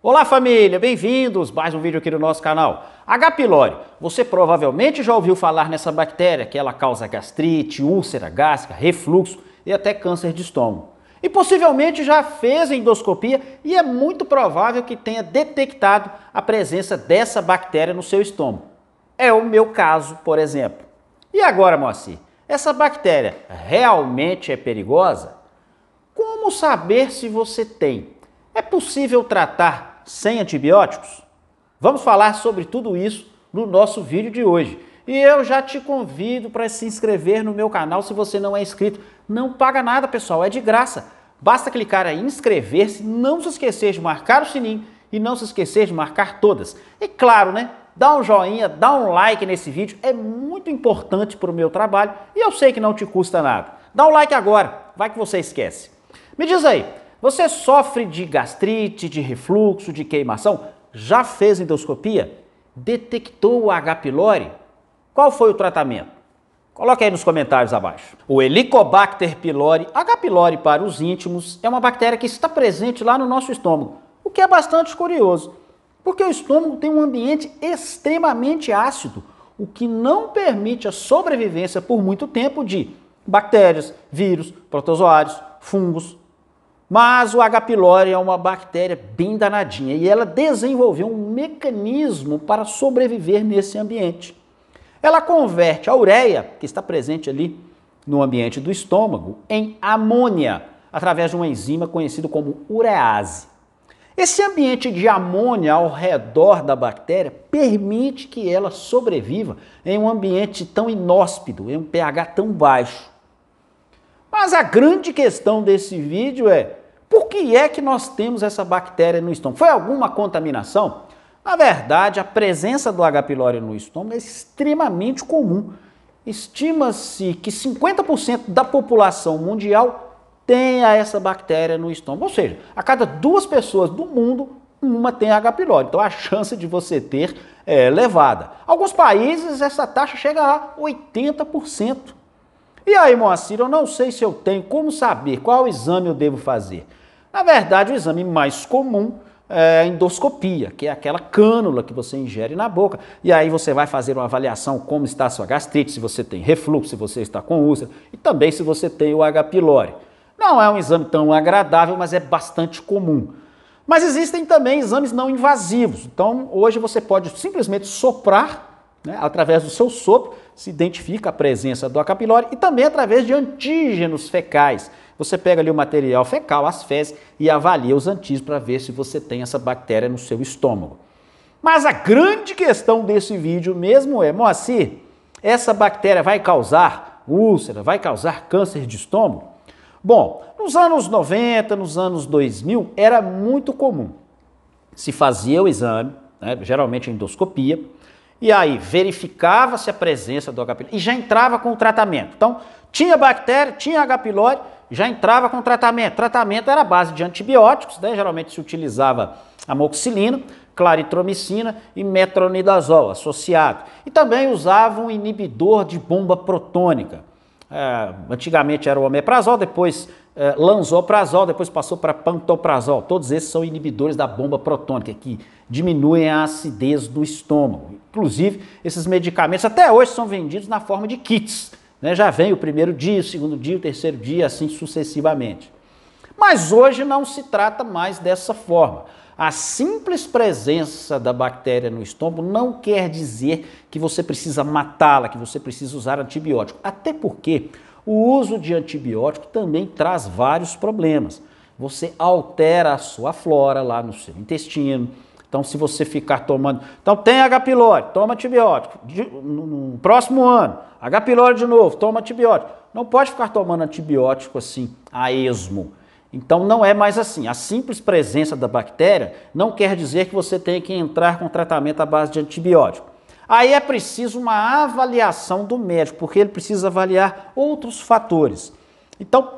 Olá família, bem-vindos a mais um vídeo aqui do nosso canal. H. pylori, você provavelmente já ouviu falar nessa bactéria que ela causa gastrite, úlcera gástrica, refluxo e até câncer de estômago. E possivelmente já fez endoscopia e é muito provável que tenha detectado a presença dessa bactéria no seu estômago. É o meu caso, por exemplo. E agora, Moacir, essa bactéria realmente é perigosa? Como saber se você tem? É possível tratar sem antibióticos? Vamos falar sobre tudo isso no nosso vídeo de hoje. E eu já te convido para se inscrever no meu canal se você não é inscrito. Não paga nada, pessoal, é de graça. Basta clicar aí em inscrever-se, não se esquecer de marcar o sininho e não se esquecer de marcar todas. E claro, né? Dá um joinha, dá um like nesse vídeo, é muito importante para o meu trabalho e eu sei que não te custa nada. Dá um like agora, vai que você esquece. Me diz aí, você sofre de gastrite, de refluxo, de queimação? Já fez endoscopia? Detectou o H. pylori? Qual foi o tratamento? Coloque aí nos comentários abaixo. O Helicobacter pylori, H. pylori para os íntimos, é uma bactéria que está presente lá no nosso estômago, o que é bastante curioso, porque o estômago tem um ambiente extremamente ácido, o que não permite a sobrevivência por muito tempo de bactérias, vírus, protozoários, fungos. Mas o H. pylori é uma bactéria bem danadinha e ela desenvolveu um mecanismo para sobreviver nesse ambiente. Ela converte a ureia, que está presente ali no ambiente do estômago, em amônia, através de uma enzima conhecida como urease. Esse ambiente de amônia ao redor da bactéria permite que ela sobreviva em um ambiente tão inóspito, em um pH tão baixo. Mas a grande questão desse vídeo é, por que é que nós temos essa bactéria no estômago? Foi alguma contaminação? Na verdade, a presença do H. pylori no estômago é extremamente comum. Estima-se que 50% da população mundial tenha essa bactéria no estômago. Ou seja, a cada 2 pessoas do mundo, uma tem H. pylori. Então a chance de você ter é elevada. Alguns países essa taxa chega a 80%. E aí, Moacir, eu não sei se eu tenho, como saber qual exame eu devo fazer? Na verdade, o exame mais comum é a endoscopia, que é aquela cânula que você ingere na boca. E aí você vai fazer uma avaliação como está a sua gastrite, se você tem refluxo, se você está com úlcera e também se você tem o H. pylori. Não é um exame tão agradável, mas é bastante comum. Mas existem também exames não invasivos. Então, hoje você pode simplesmente soprar, né, através do seu sopro, se identifica a presença do H. pylori e também através de antígenos fecais. Você pega ali o material fecal, as fezes, e avalia os antígenos para ver se você tem essa bactéria no seu estômago. Mas a grande questão desse vídeo mesmo é, Moacir, essa bactéria vai causar úlcera, vai causar câncer de estômago? Bom, nos anos 90, nos anos 2000, era muito comum. Se fazia o exame, né, geralmente a endoscopia, e aí verificava-se a presença do H. pylori e já entrava com o tratamento. Então, tinha bactéria, tinha H. pylori, já entrava com o tratamento. O tratamento era a base de antibióticos, né? Geralmente se utilizava amoxicilina, claritromicina e metronidazol associado. E também usavam um inibidor de bomba protônica. Antigamente era o omeprazol, depois lanzoprazol, depois passou para pantoprazol. Todos esses são inibidores da bomba protônica, que diminuem a acidez do estômago. Inclusive, esses medicamentos até hoje são vendidos na forma de kits. Né? Já vem o primeiro dia, o segundo dia, o terceiro dia, assim sucessivamente. Mas hoje não se trata mais dessa forma. A simples presença da bactéria no estômago não quer dizer que você precisa matá-la, que você precisa usar antibiótico. Até porque o uso de antibiótico também traz vários problemas. Você altera a sua flora lá no seu intestino. Então, se você ficar tomando... Então, tem H. pylori, toma antibiótico. No próximo ano, H. pylori de novo, toma antibiótico. Não pode ficar tomando antibiótico assim, a esmo. Então, não é mais assim. A simples presença da bactéria não quer dizer que você tenha que entrar com tratamento à base de antibiótico. Aí é preciso uma avaliação do médico, porque ele precisa avaliar outros fatores. Então,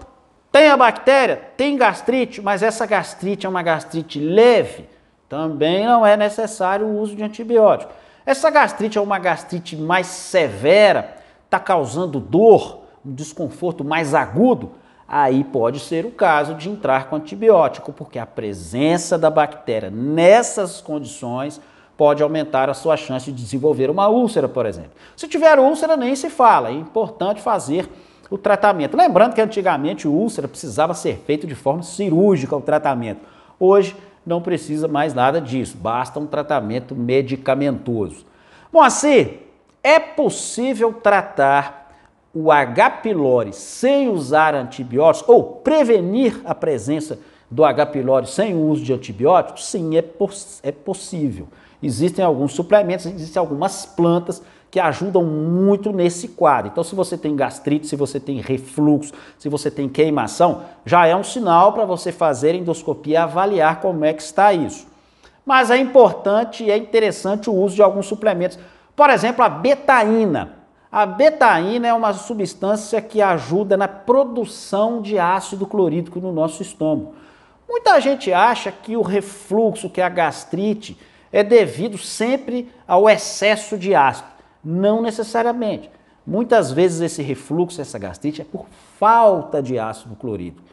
tem a bactéria, tem gastrite, mas essa gastrite é uma gastrite leve, também não é necessário o uso de antibiótico. Essa gastrite é uma gastrite mais severa, está causando dor, um desconforto mais agudo, aí pode ser o caso de entrar com antibiótico, porque a presença da bactéria nessas condições pode aumentar a sua chance de desenvolver uma úlcera, por exemplo. Se tiver úlcera, nem se fala, é importante fazer o tratamento. Lembrando que antigamente úlcera precisava ser feito de forma cirúrgica o tratamento. Hoje não precisa mais nada disso, basta um tratamento medicamentoso. Moacir, é possível tratar o H. pylori sem usar antibióticos ou prevenir a presença do H. pylori sem o uso de antibióticos? Sim, é possível. Existem alguns suplementos, existem algumas plantas que ajudam muito nesse quadro. Então, se você tem gastrite, se você tem refluxo, se você tem queimação, já é um sinal para você fazer endoscopia e avaliar como é que está isso. Mas é importante e é interessante o uso de alguns suplementos. Por exemplo, a betaína. A betaína é uma substância que ajuda na produção de ácido clorídrico no nosso estômago. Muita gente acha que o refluxo, que a gastrite, é devido sempre ao excesso de ácido. Não necessariamente. Muitas vezes esse refluxo, essa gastrite, é por falta de ácido clorídrico.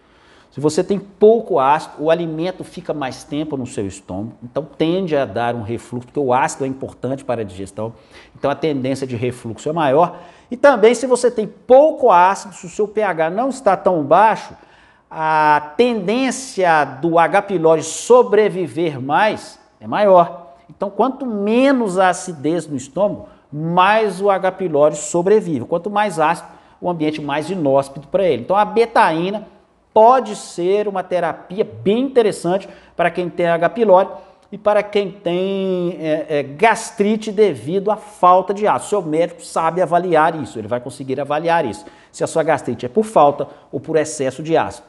Se você tem pouco ácido, o alimento fica mais tempo no seu estômago, então tende a dar um refluxo, porque o ácido é importante para a digestão, então a tendência de refluxo é maior. E também se você tem pouco ácido, se o seu pH não está tão baixo, a tendência do H. pylori sobreviver mais é maior. Então, quanto menos a acidez no estômago, mais o H. pylori sobrevive. Quanto mais ácido, o ambiente mais inóspito para ele. Então, a betaína pode ser uma terapia bem interessante para quem tem H. pylori e para quem tem gastrite devido à falta de ácido. O seu médico sabe avaliar isso, ele vai conseguir avaliar isso, se a sua gastrite é por falta ou por excesso de ácido.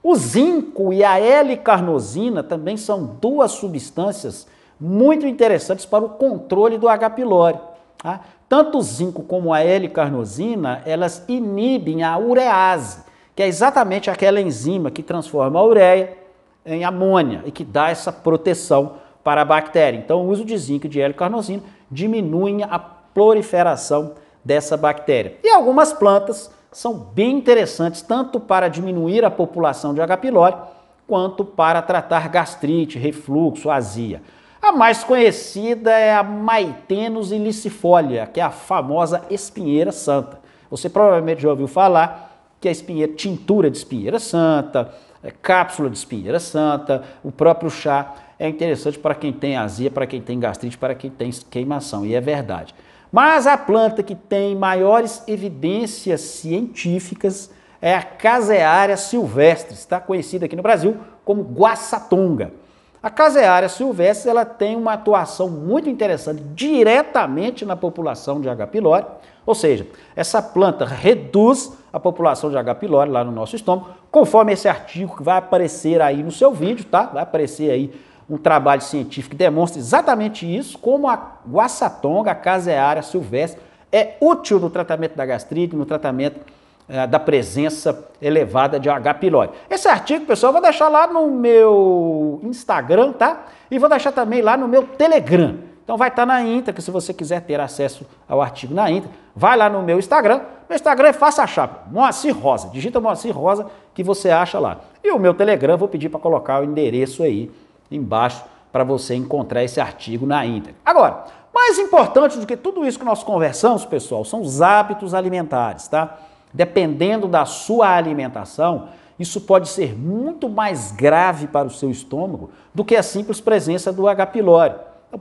O zinco e a L-carnosina também são duas substâncias muito interessantes para o controle do H. pylori. Tá? Tanto o zinco como a L-carnosina, elas inibem a urease, que é exatamente aquela enzima que transforma a ureia em amônia e que dá essa proteção para a bactéria. Então, o uso de zinco e de L-carnosina diminui a proliferação dessa bactéria. E algumas plantas são bem interessantes, tanto para diminuir a população de H. pylori, quanto para tratar gastrite, refluxo, azia. A mais conhecida é a Maithenus ilicifolia, que é a famosa espinheira santa. Você provavelmente já ouviu falar que a tintura de espinheira santa, cápsula de espinheira santa, o próprio chá é interessante para quem tem azia, para quem tem gastrite, para quem tem queimação, e é verdade. Mas a planta que tem maiores evidências científicas é a Casearia silvestris, está conhecida aqui no Brasil como guaçatonga. A Casearia silvestris ela tem uma atuação muito interessante diretamente na população de H. pylori, ou seja, essa planta reduz a população de H. pylori lá no nosso estômago, conforme esse artigo que vai aparecer aí no seu vídeo, tá? Vai aparecer aí um trabalho científico que demonstra exatamente isso, como a guaçatonga, a Casearia silvestris, é útil no tratamento da gastrite, no tratamento da presença elevada de H. pylori. Esse artigo, pessoal, eu vou deixar lá no meu Instagram, tá? E vou deixar também lá no meu Telegram. Então vai estar na íntegra, que se você quiser ter acesso ao artigo na íntegra, vai lá no meu Instagram. Meu Instagram é fácil achar, Moacir Rosa. Digita Moacir Rosa que você acha lá. E o meu Telegram, vou pedir para colocar o endereço aí embaixo para você encontrar esse artigo na íntegra. Agora, mais importante do que tudo isso que nós conversamos, pessoal, são os hábitos alimentares, tá? Dependendo da sua alimentação, isso pode ser muito mais grave para o seu estômago do que a simples presença do H. pylori.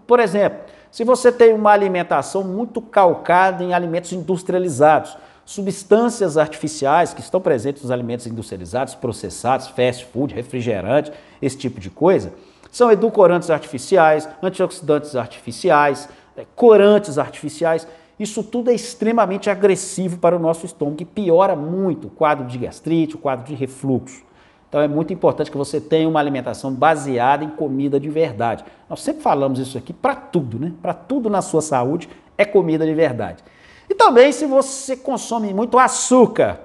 Por exemplo, se você tem uma alimentação muito calcada em alimentos industrializados, substâncias artificiais que estão presentes nos alimentos industrializados, processados, fast food, refrigerante, esse tipo de coisa, são edulcorantes artificiais, antioxidantes artificiais, corantes artificiais. Isso tudo é extremamente agressivo para o nosso estômago e piora muito o quadro de gastrite, o quadro de refluxo. Então é muito importante que você tenha uma alimentação baseada em comida de verdade. Nós sempre falamos isso aqui para tudo, né? Para tudo na sua saúde é comida de verdade. E também se você consome muito açúcar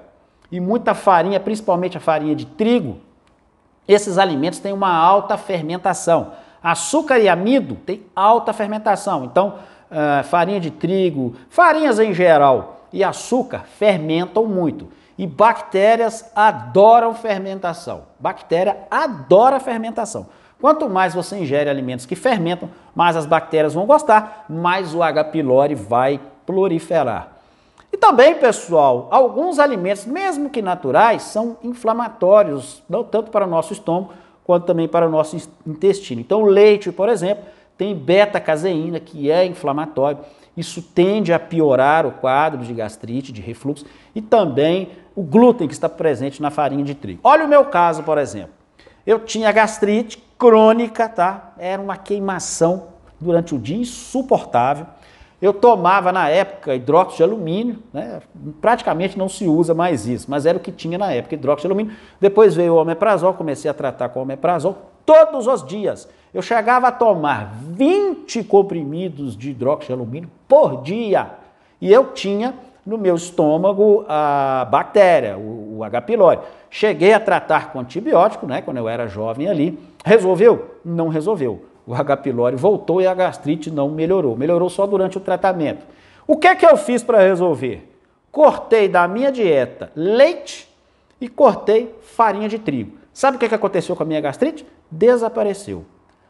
e muita farinha, principalmente a farinha de trigo, esses alimentos têm uma alta fermentação. Açúcar e amido têm alta fermentação. Então, farinha de trigo, farinhas em geral e açúcar fermentam muito. E bactérias adoram fermentação. Bactéria adora fermentação. Quanto mais você ingere alimentos que fermentam, mais as bactérias vão gostar, mais o H. pylori vai proliferar. E também, pessoal, alguns alimentos, mesmo que naturais, são inflamatórios, não tanto para o nosso estômago, quanto também para o nosso intestino. Então, o leite, por exemplo, tem beta-caseína, que é inflamatório. Isso tende a piorar o quadro de gastrite, de refluxo, e também o glúten que está presente na farinha de trigo. Olha o meu caso, por exemplo. Eu tinha gastrite crônica, tá? Era uma queimação durante o dia insuportável. Eu tomava na época hidróxido de alumínio, né? Praticamente não se usa mais isso, mas era o que tinha na época, hidróxido de alumínio. Depois veio o omeprazol, comecei a tratar com o omeprazol todos os dias. Eu chegava a tomar 20 comprimidos de hidróxido de alumínio por dia. E eu tinha no meu estômago a bactéria, o H. pylori. Cheguei a tratar com antibiótico, né, quando eu era jovem ali. Resolveu? Não resolveu. O H. pylori voltou e a gastrite não melhorou. Melhorou só durante o tratamento. O que é que eu fiz para resolver? Cortei da minha dieta leite e cortei farinha de trigo. Sabe o que aconteceu com a minha gastrite? Desapareceu.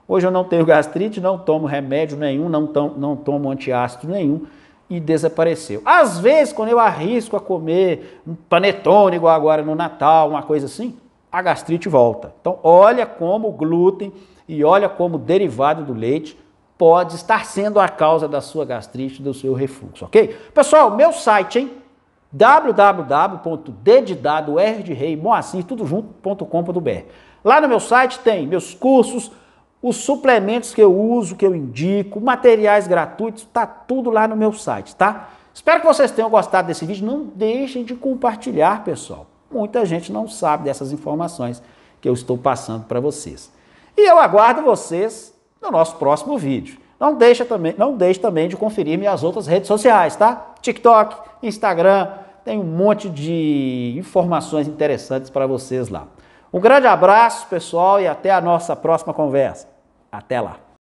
Hoje eu não tenho gastrite, não tomo remédio nenhum, não tomo antiácido nenhum e desapareceu. Às vezes, quando eu arrisco a comer um panetone igual agora no Natal, uma coisa assim, a gastrite volta. Então, olha como o glúten e olha como o derivado do leite pode estar sendo a causa da sua gastrite, do seu refluxo, ok? Pessoal, meu site, hein? www.ddadordereimoacir.com.br. Lá no meu site tem meus cursos, os suplementos que eu uso, que eu indico, materiais gratuitos, tá tudo lá no meu site, tá? Espero que vocês tenham gostado desse vídeo. Não deixem de compartilhar, pessoal. Muita gente não sabe dessas informações que eu estou passando para vocês. E eu aguardo vocês no nosso próximo vídeo. Não deixe também de conferir minhas outras redes sociais, tá? TikTok, Instagram, tem um monte de informações interessantes para vocês lá. Um grande abraço, pessoal, e até a nossa próxima conversa. Até lá!